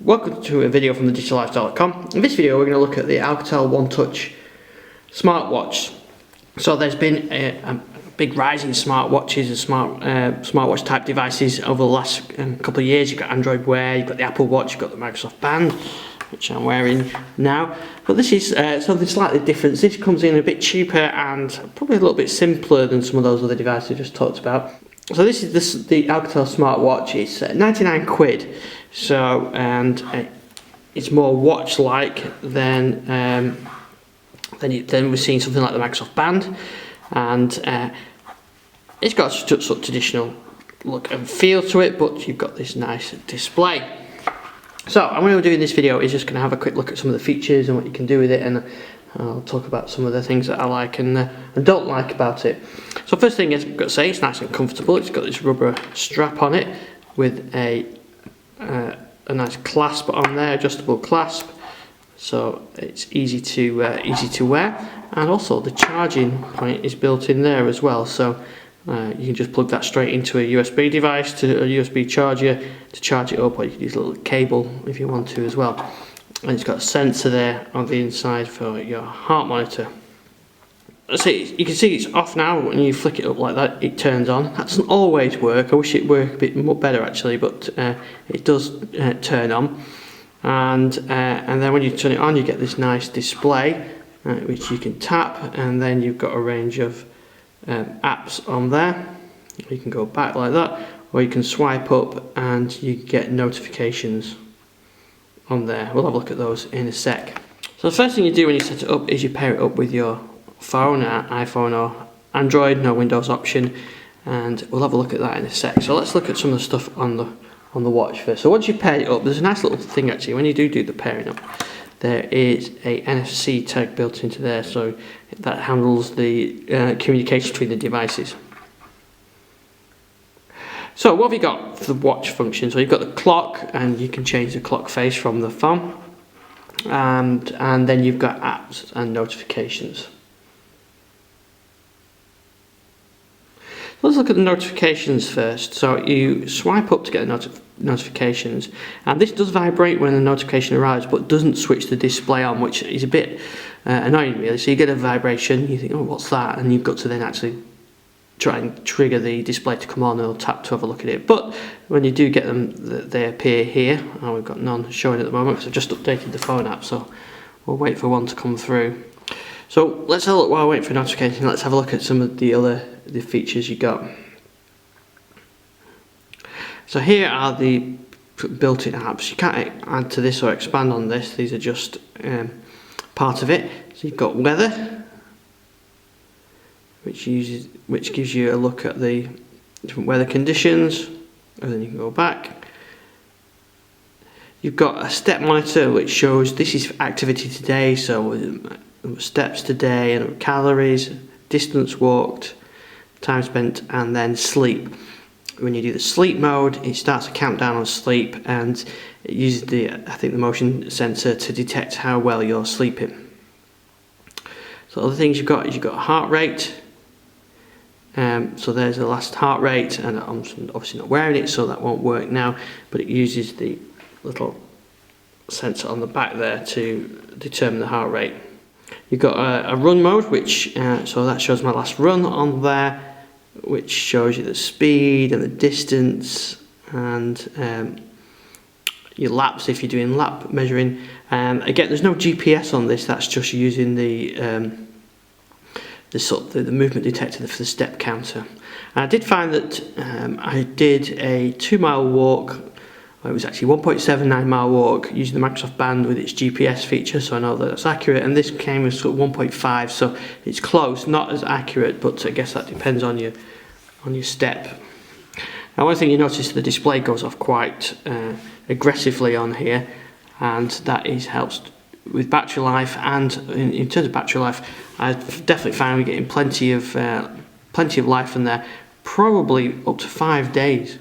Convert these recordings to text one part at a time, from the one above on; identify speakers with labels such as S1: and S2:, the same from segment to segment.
S1: Welcome to a video from thedigital-lifestyle.com. In this video we're going to look at the Alcatel Onetouch smartwatch. So there's been a big rise in smartwatches and smartwatch type devices over the last couple of years. You've got Android Wear, you've got the Apple Watch, you've got the Microsoft Band, which I'm wearing now. But this is something slightly different. This comes in a bit cheaper and probably a little bit simpler than some of those other devices I just talked about. So this is the Alcatel smartwatch. It's 99 quid. So it's more watch-like than we're seeing something like the Microsoft Band, and it's got a sort of traditional look and feel to it, but you've got this nice display. So what I'm going to do in this video is just going to have a quick look at some of the features and what you can do with it, and I'll talk about some of the things that I like and don't like about it. So first thing I've got to say, it's nice and comfortable. It's got this rubber strap on it with a nice clasp on there, adjustable clasp, so it's easy to wear, and also the charging point is built in there as well. So you can just plug that straight into a USB device, to a USB charger to charge it up, or you can use a little cable if you want to as well. And it's got a sensor there on the inside for your heart monitor. So you can see it's off now. When you flick it up like that, it turns on. That doesn't always work. I wish it worked a bit more better actually, but it does turn on. And then when you turn it on, you get this nice display which you can tap, and then you've got a range of apps on there. You can go back like that, or you can swipe up and you get notifications on there. We'll have a look at those in a sec. So the first thing you do when you set it up is you pair it up with your phone, iPhone or Android, no Windows option, and we'll have a look at that in a sec. So let's look at some of the stuff on the watch first. So once you've paired it up, there's a nice little thing actually when you do the pairing up. There is a NFC tag built into there, so that handles the communication between the devices. So what have you got for the watch function? So you've got the clock, and you can change the clock face from the phone, and then you've got apps and notifications. Let's look at the notifications first. So you swipe up to get the notifications, and this does vibrate when the notification arrives, but doesn't switch the display on, which is a bit annoying really. So you get a vibration, you think, oh, what's that? And you've got to then actually try and trigger the display to come on, or tap to have a look at it. But when you do get them, they appear here. Oh, we've got none showing at the moment because I've just updated the phone app, so we'll wait for one to come through. So let's have a look while I wait for notification. Let's have a look at some of the features you got. So here are the built-in apps. You can't add to this or expand on this. These are just part of it. So you've got weather, which gives you a look at the different weather conditions, and then you can go back. You've got a step monitor which shows this is activity today, so steps today, and calories, distance walked, time spent, and then sleep. When you do the sleep mode, it starts a countdown on sleep, and it uses the motion sensor to detect how well you're sleeping. So other things you've got is you've got heart rate. So there's the last heart rate, and I'm obviously not wearing it, so that won't work now, but it uses the little sensor on the back there to determine the heart rate. You've got a run mode, which so that shows my last run on there, which shows you the speed and the distance, and your laps if you're doing lap measuring. Again, there's no GPS on this. That's just using the movement detector for the step counter. And I did find that I did a 2-mile walk. It was actually 1.79 mile walk using the Microsoft Band with its GPS feature, so I know that that's accurate. And this came with sort of 1.5, so it's close, not as accurate, but I guess that depends on your step. Now, one thing you notice, the display goes off quite aggressively on here, and that helps with battery life. And in terms of battery life, I've definitely found we're getting plenty of life in there, probably up to 5 days.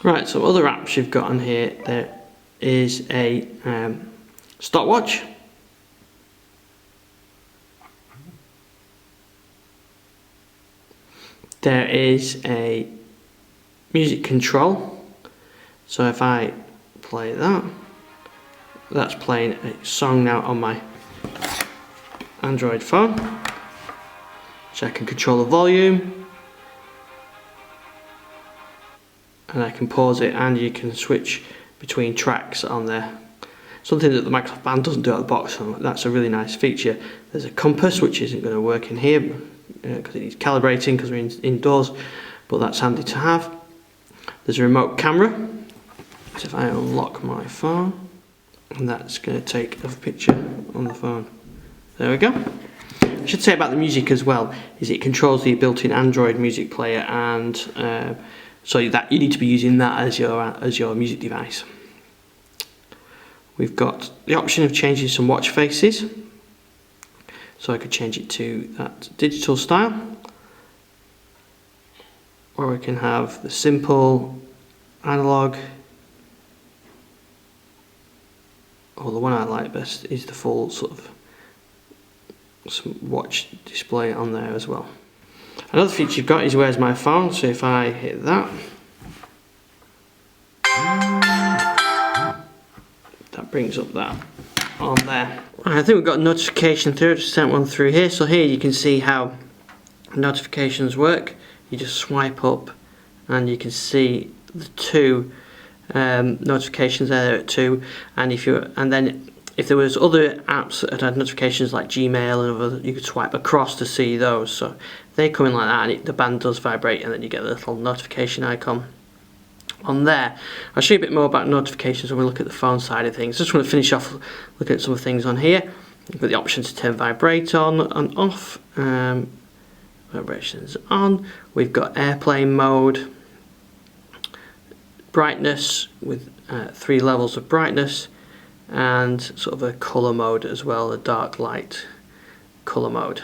S1: Right, so other apps you've got on here, there is a stopwatch. There is a music control. So if I play that, that's playing a song now on my Android phone. So I can control the volume, and I can pause it, and you can switch between tracks on there. Something that the Microsoft Band doesn't do out of the box, so that's a really nice feature. There's a compass, which isn't going to work in here because it needs calibrating because we're indoors, but that's handy to have. There's a remote camera, so if I unlock my phone, and that's going to take a picture on the phone. There we go. I should say about the music as well, is it controls the built-in Android music player, and so that you need to be using that as your music device. We've got the option of changing some watch faces, so I could change it to that digital style, or we can have the simple analog, or the one I like best is the full sort of watch display on there as well. Another feature you've got is where's my phone, so if I hit that, that brings up that on there. I think we've got a notification through. I just sent one through here. So here you can see how notifications work. You just swipe up and you can see the two notifications there at 2, and then if there was other apps that had notifications like Gmail and other, you could swipe across to see those. So they come in like that, and the band does vibrate, and then you get a little notification icon on there. I'll show you a bit more about notifications when we look at the phone side of things. Just want to finish off looking at some of the things on here. You've got the option to turn vibrate on and off. Vibrations on. We've got airplane mode, brightness with 3 levels of brightness, and sort of a colour mode as well, a dark light colour mode.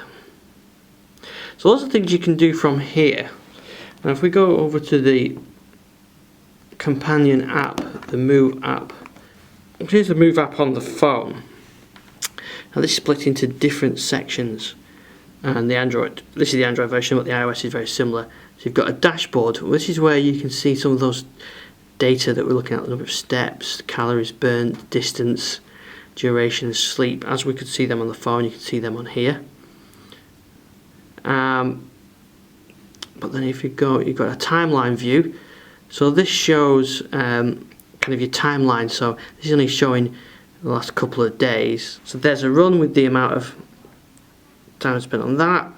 S1: So those are things you can do from here. Now if we go over to the companion app, the Move app, here's the Move app on the phone. Now this is split into different sections, and this is the Android version, but the iOS is very similar. So you've got a dashboard. This is where you can see some of those data that we're looking at, the number of steps, calories burned, distance, duration, sleep. As we could see them on the phone, you can see them on here. But then if you go, you've got a timeline view. So this shows kind of your timeline. So this is only showing the last couple of days. So there's a run with the amount of time spent on that.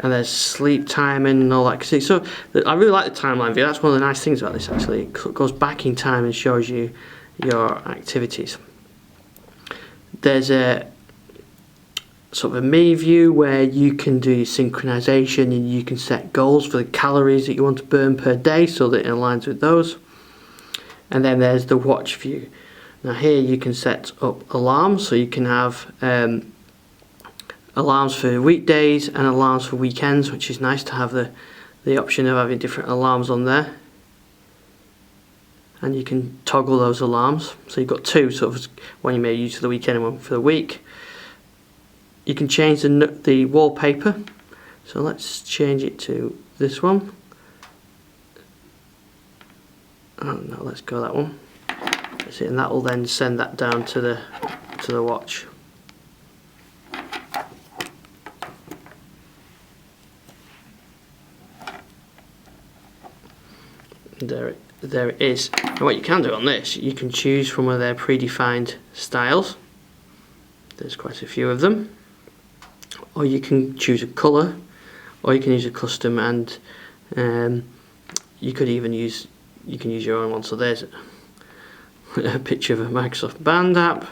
S1: And there's sleep timing and all that. So I really like the timeline view. That's one of the nice things about this actually. It goes back in time and shows you your activities. There's a sort of a me view where you can do your synchronization, and you can set goals for the calories that you want to burn per day so that it aligns with those. And then there's the watch view. Now here you can set up alarms, so you can have alarms for weekdays and alarms for weekends, which is nice to have the option of having different alarms on there. And you can toggle those alarms, so you've got 2, sort of one you may use for the weekend and one for the week. You can change the wallpaper, so let's change it to this one. Oh no, let's go that one. That's it, and that will then send that down to the watch. There it is. And what you can do on this, you can choose from one of their predefined styles. There's quite a few of them. Or you can choose a colour, or you can use a custom, and you can use your own one. So there's a picture of a Microsoft Band app,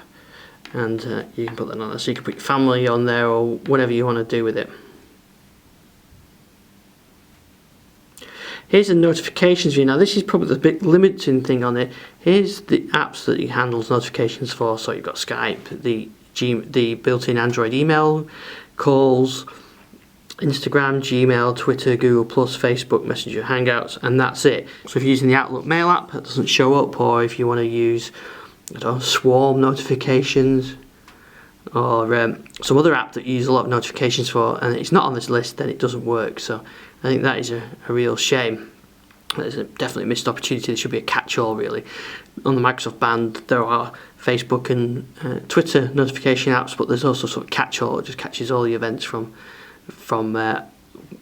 S1: and you can put that on there. So you can put your family on there, or whatever you want to do with it. Here's the notifications view. Now this is probably the big limiting thing on it. Here's the apps that it handles notifications for. So you've got Skype, the built-in Android email, calls, Instagram, Gmail, Twitter, Google+, Facebook, Messenger, Hangouts, and that's it. So if you're using the Outlook Mail app, that doesn't show up, or if you want to use, I don't know, Swarm notifications, or some other app that you use a lot of notifications for, and it's not on this list, then it doesn't work. So I think that is a real shame. There's definitely a missed opportunity. There should be a catch-all, really. On the Microsoft Band, there are Facebook and Twitter notification apps, but there's also sort of catch-all. It just catches all the events from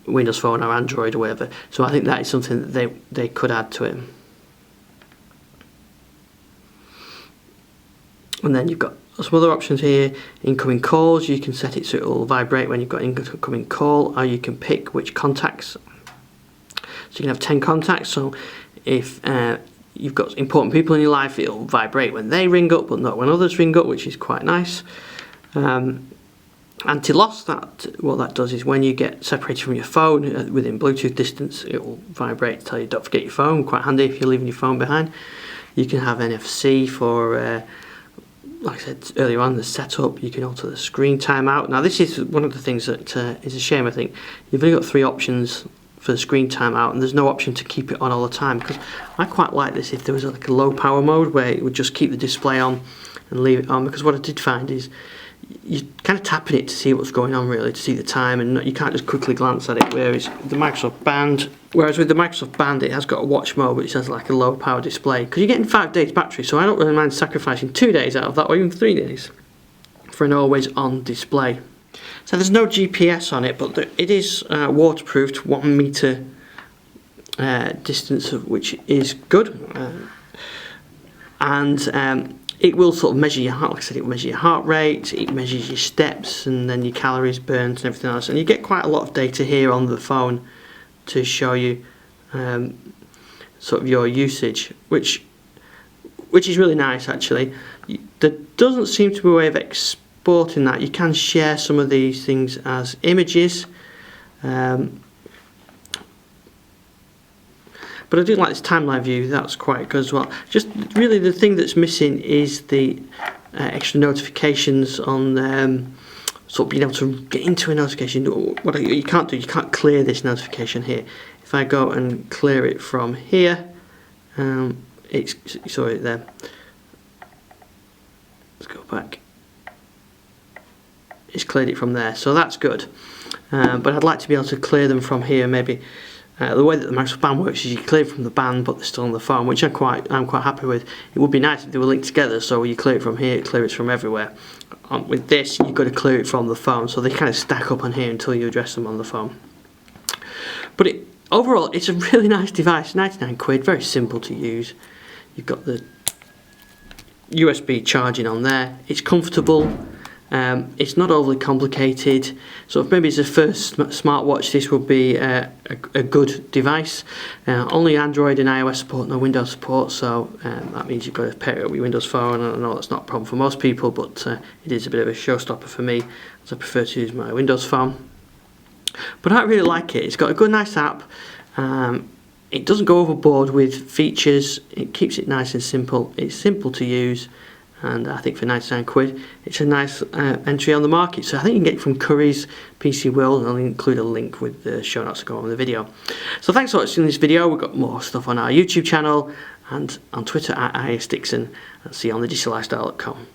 S1: Windows Phone or Android or whatever. So I think that is something that they could add to it. And then you've got some other options here. Incoming calls, you can set it so it will vibrate when you've got incoming call, or you can pick which contacts. So you can have 10 contacts, so if you've got important people in your life, it'll vibrate when they ring up but not when others ring up, which is quite nice. Anti-loss, what that does is when you get separated from your phone within Bluetooth distance, it will vibrate to tell you don't forget your phone. Quite handy if you're leaving your phone behind. You can have NFC for like I said earlier on, the setup. You can alter the screen timeout. Now this is one of the things that is a shame. I think you've only got 3 options for the screen timeout, and there's no option to keep it on all the time, because I quite like this if there was like a low power mode where it would just keep the display on and leave it on, because what I did find is you're kind of tapping it to see what's going on, really, to see the time, and you can't just quickly glance at it. Whereas with the Microsoft Band, it has got a watch mode, which has like a low power display, because you're getting 5 days battery, so I don't really mind sacrificing 2 days out of that, or even 3 days, for an always on display. So there's no GPS on it, but it is waterproofed, 1 meter distance, which is good, and it will sort of measure your heart. Like I said, it will measure your heart rate, it measures your steps, and then your calories burned and everything else. And you get quite a lot of data here on the phone to show you sort of your usage, which is really nice actually. There doesn't seem to be a way of exporting that. You can share some of these things as images. But I do like this timeline view, that's quite good as well. Just really the thing that's missing is the extra notifications on sort of being able to get into a notification. What you can't do, you can't clear this notification here. If I go and clear it from here, sorry there. Let's go back. It's cleared it from there, so that's good. But I'd like to be able to clear them from here, maybe. The way that the Microsoft Band works is you clear it from the band, but they're still on the phone, which I'm quite happy with. It would be nice if they were linked together, so you clear it from here, clear it from everywhere. With this, you've got to clear it from the phone, so they kind of stack up on here until you address them on the phone. But overall, it's a really nice device, 99 quid, very simple to use. You've got the USB charging on there. It's comfortable. It's not overly complicated, so if maybe it's the first smartwatch, this would be a good device. Only Android and iOS support, no Windows support, so that means you've got to pair it up with your Windows Phone. I know that's not a problem for most people, but it is a bit of a showstopper for me, as I prefer to use my Windows Phone. But I really like it. It's got a good, nice app. It doesn't go overboard with features. It keeps it nice and simple. It's simple to use. And I think for 99 quid, it's a nice entry on the market. So I think you can get it from Curry's PC World, and I'll include a link with the show notes to go on the video. So thanks for watching this video. We've got more stuff on our YouTube channel and on Twitter @ISDixon, and see you on thedigitallifestyle.com.